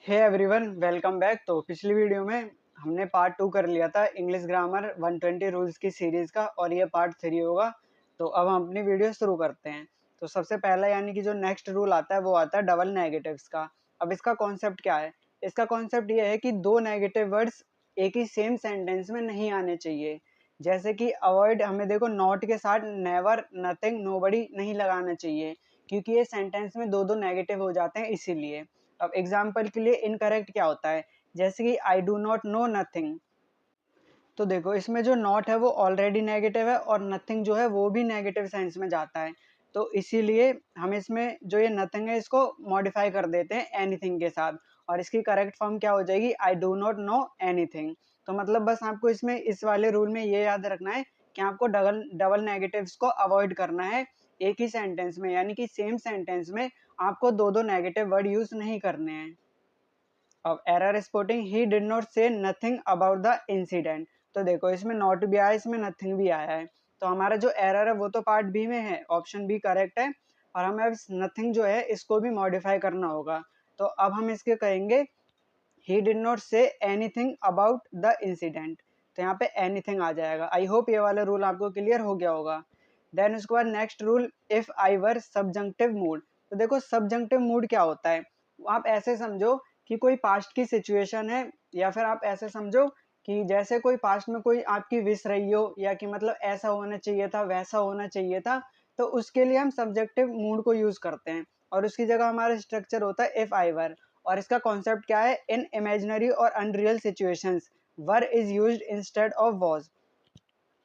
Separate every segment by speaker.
Speaker 1: Hey everyone, welcome back. तो पिछली video में हमने पार्ट 2 कर लिया था इंग्लिश ग्रामर 120 रूल्स की सीरीज का, और ये पार्ट 3 होगा। तो अब हम अपनी वीडियो शुरू करते हैं। तो सबसे पहला यानी कि जो नेक्स्ट रूल आता है वो आता है डबल नेगेटिव्स का। अब इसका कॉन्सेप्ट क्या है? इसका कॉन्सेप्ट ये है कि दो नेगेटिव वर्ड्स एक ही सेम सेंटेंस में नहीं आने चाहिए। जैसे कि अवॉइड, हमें देखो नॉट के साथ नेवर, नथिंग, नोबडी नहीं लगाना चाहिए, क्योंकि ये सेंटेंस में दो दो नेगेटिव हो जाते हैं इसीलिए। अब एग्जाम्पल के लिए इनकरेक्ट क्या होता है, जैसे कि I do not know nothing. तो देखो इसमें जो नॉट है वो ऑलरेडी नेगेटिव है, और नथिंग जो है वो भी नेगेटिव सेंस में जाता है। तो इसीलिए हम इसमें जो ये नथिंग है इसको मॉडिफाई कर देते हैं एनीथिंग के साथ, और इसकी करेक्ट फॉर्म क्या हो जाएगी, I do not know anything. तो मतलब बस आपको इसमें इस वाले रूल में ये याद रखना है कि आपको डबल डबल नेगेटिव्स को अवॉइड करना है एक ही सेंटेंस में, यानी कि सेम सेंटेंस में आपको दो दो नेगेटिव वर्ड यूज नहीं करने हैं। अब error spotting, he did not से नथिंग अबाउट द इंसिडेंट। तो देखो इसमें नॉट भी आया, इसमें नथिंग भी आया है। तो हमारा जो एरर है वो तो पार्ट बी में है, ऑप्शन बी करेक्ट है। और हमें अब नथिंग जो है इसको भी मॉडिफाई करना होगा। तो अब हम इसके कहेंगे he did not say anything about the incident. तो यहाँ पे एनीथिंग आ जाएगा। आई होप ये वाला रूल आपको क्लियर हो गया होगा। देन उसके बाद next rule, if I were subjunctive mood. तो देखो सबजंक्टिव मूड क्या होता है, आप ऐसे समझो कि कोई पास्ट की सिचुएशन है, या फिर आप ऐसे समझो कि जैसे कोई पास्ट में कोई आपकी विश रही हो, या कि मतलब ऐसा होना चाहिए था, वैसा होना चाहिए था। तो उसके लिए हम सब्जेक्टिव मूड को यूज करते हैं, और उसकी जगह हमारा स्ट्रक्चर होता है इफ आई वर। और इसका कॉन्सेप्ट क्या है, इन इमेजिनरी और unreal situations were is used instead of was.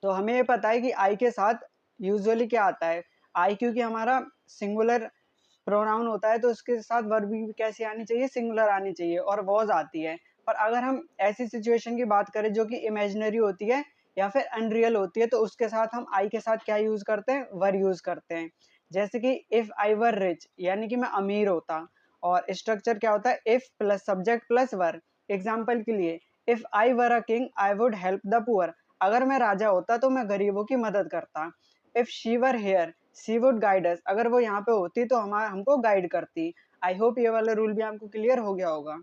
Speaker 1: तो हमें ये पता है कि आई के साथ यूजुअली क्या आता है, आई क्योंकि हमारा सिंगुलर प्रोनाउन होता है तो उसके साथ वर्ब भी कैसी आनी चाहिए, सिंगुलर आनी चाहिए, और वॉज आती है। पर अगर हम ऐसी सिचुएशन की बात करें जो कि इमेजिनरी होती है या फिर अनरियल होती है, तो उसके साथ हम आई के साथ क्या यूज करते हैं, वर यूज करते हैं। जैसे कि इफ आई वर रिच, यानी कि मैं अमीर होता, और स्ट्रक्चर क्या होता है, if plus subject plus were. Example के लिए, if I were a king I would help the poor. अगर मैं राजा होता तो मैं गरीबों की मदद करता। If she were here she would guide us. अगर वो यहाँ पे होती तो हमको गाइड करती। आई होप ये वाला रूल भी आपको क्लियर हो गया होगा।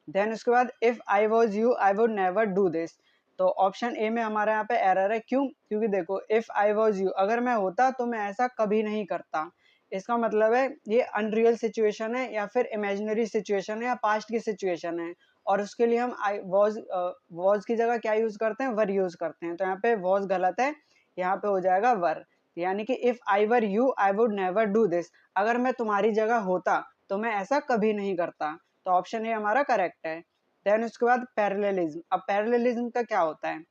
Speaker 1: देन उसके बाद, if I was you I would never do this. तो ऑप्शन ए में हमारे यहाँ पे एरर है। क्यों? क्योंकि देखो इफ आई वॉज यू, अगर मैं होता तो मैं ऐसा कभी नहीं करता। इसका मतलब है ये अनरियल सिचुएशन है, या फिर इमेजिनरी सिचुएशन है, या पास्ट की सिचुएशन है, और उसके लिए हम आई वॉज की जगह क्या यूज करते हैं, वर यूज करते हैं। तो यहाँ पे वॉज गलत है, यहाँ पे हो जाएगा वर। यानी कि if I were you I would never do this, अगर मैं तुम्हारी जगह होता तो मैं ऐसा कभी नहीं करता। तो ऑप्शन ए हमारा करेक्ट है। देन उसके बाद पैरेललिज्म। अब पैरेललिज्म का क्या होता है,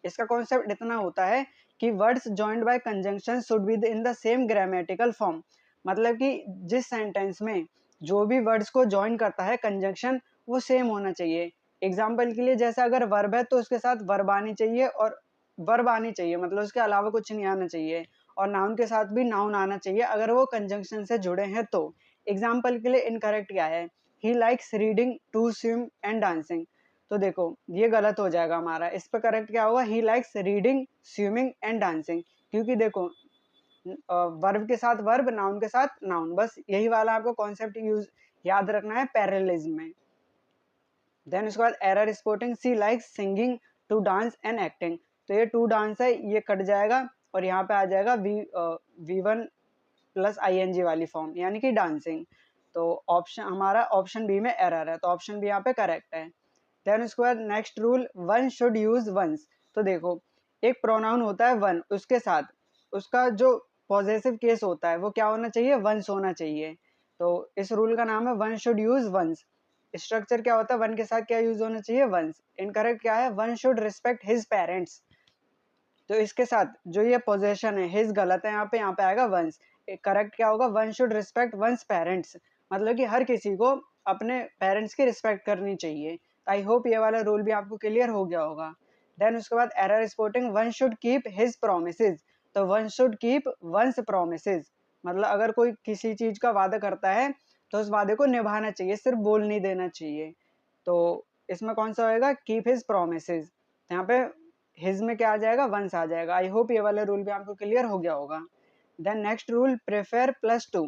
Speaker 1: इसका कॉन्सेप्ट इतना होता है कि words joined by conjunction should be in the same grammatical form. मतलब कि जिस सेंटेंस में जो भी वर्ड्स को जॉइन करता है कंजंक्शन, वो सेम होना चाहिए। एग्जाम्पल के लिए, जैसे अगर वर्ब है तो उसके साथ वर्ब आनी चाहिए, और वर्ब आनी चाहिए, मतलब उसके अलावा कुछ नहीं आना चाहिए। और नाउन के साथ भी नाउन आना चाहिए अगर वो कंजंक्शन से जुड़े हैं तो। एग्जाम्पल के लिए इनकरेक्ट क्या है, he likes reading to swim and dancing. तो देखो ये गलत हो जाएगा हमारा। इस पर करेक्ट क्या होगा, ही likes reading swimming and dancing. क्योंकि देखो वर्ब के साथ वर्ब, नाउन के साथ नाउन, बस यही वाला आपको कॉन्सेप्ट यूज याद रखना है पैरेललिज्म में। देन उसके बाद error spotting, she likes singing to dance and acting. तो ये टू डांस है, ये कट जाएगा, और यहाँ पे आ जाएगा V1 प्लस ING वाली फॉर्म, यानी कि डांसिंग। तो ऑप्शन हमारा ऑप्शन बी में एरर है, तो ऑप्शन बी यहाँ पे करेक्ट है। देन उसके बाद next rule, one should use one's. तो देखो एक प्रोनाउन होता है वन, उसके साथ उसका जो पॉजेसिव केस होता है वो क्या होना चाहिए, वंस होना चाहिए। तो इस रूल का नाम है one should use one's. Structure क्या होता है, वन के साथ क्या यूज होना चाहिए, वंस। इनकरेक्ट क्या है, one should respect his parents. तो इसके साथ जो ये पोजेशन है, हिज गलत है, यहाँ पे आएगा वंस। करेक्ट क्या होगा, one should respect one's parents. मतलब कि हर किसी को अपने पेरेंट्स की रिस्पेक्ट करनी चाहिए। आई होप ये वाला रूल भी आपको क्लियर हो गया होगा। देन उसके बाद error spotting, one should keep his promises. तो one should keep one's promises, मतलब अगर कोई किसी चीज का वादा करता है तो उस वादे को निभाना चाहिए, सिर्फ बोल नहीं देना चाहिए। तो इसमें कौन सा होएगा, कीप हिज प्रोमिसेस। यहाँ पे हिज में क्या आ जाएगा, वंस आ जाएगा। आई होप ये वाला रूल भी आपको क्लियर हो गया होगा। Then next rule, prefer plus to.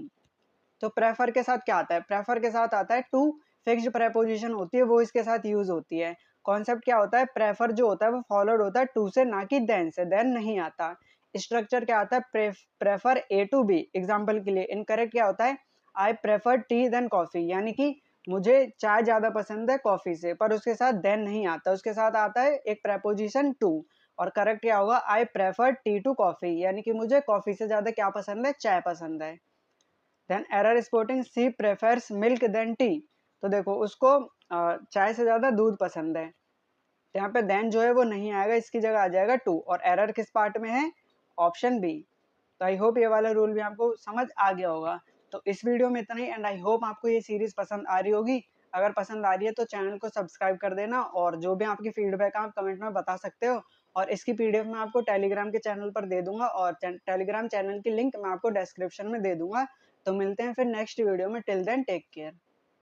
Speaker 1: तो प्रेफर के साथ क्या आता है, प्रेफर के साथ आता है टू फिक्स्ड प्रेपोजिशन होती है वो इसके साथ यूज होती है। कॉन्सेप्ट क्या होता है, प्रेफर जो होता है वो फॉलोड होता है टू से, ना कि देन से, देन नहीं आता। स्ट्रक्चर क्या आता है, prefer A to B. Example के लिए इनकरेक्ट क्या होता है, I prefer tea than coffee, यानी कि मुझे चाय ज्यादा पसंद है कॉफी से, पर उसके साथ देन नहीं आता, उसके साथ आता है एक प्रेपोजिशन टू। और करेक्ट क्या होगा, I prefer tea to coffee, यानी कि मुझे कॉफी से ज्यादा क्या पसंद है, चाय पसंद है। देन एरर स्पोर्टिंग, सी प्रेफर्स मिल्क देन टी। तो देखो उसको चाय से ज्यादा दूध पसंद है, तो यहाँ पे देन जो है वो नहीं आएगा, इसकी जगह आ जाएगा टू। और एरर किस पार्ट में है, ऑप्शन बी। तो आई होप ये वाला रूल भी आपको समझ आ गया होगा। तो इस वीडियो में इतना ही, एंड आई होप आपको ये सीरीज पसंद आ रही होगी। अगर पसंद आ रही है तो चैनल को सब्सक्राइब कर देना, और जो भी आपकी फीडबैक आप कमेंट में बता सकते हो। और इसकी पीडीएफ मैं आपको टेलीग्राम के चैनल पर दे दूंगा, और टेलीग्राम चैनल की लिंक मैं आपको डिस्क्रिप्शन में दे दूंगा। तो मिलते हैं फिर नेक्स्ट वीडियो में, टिल देन टेक केयर।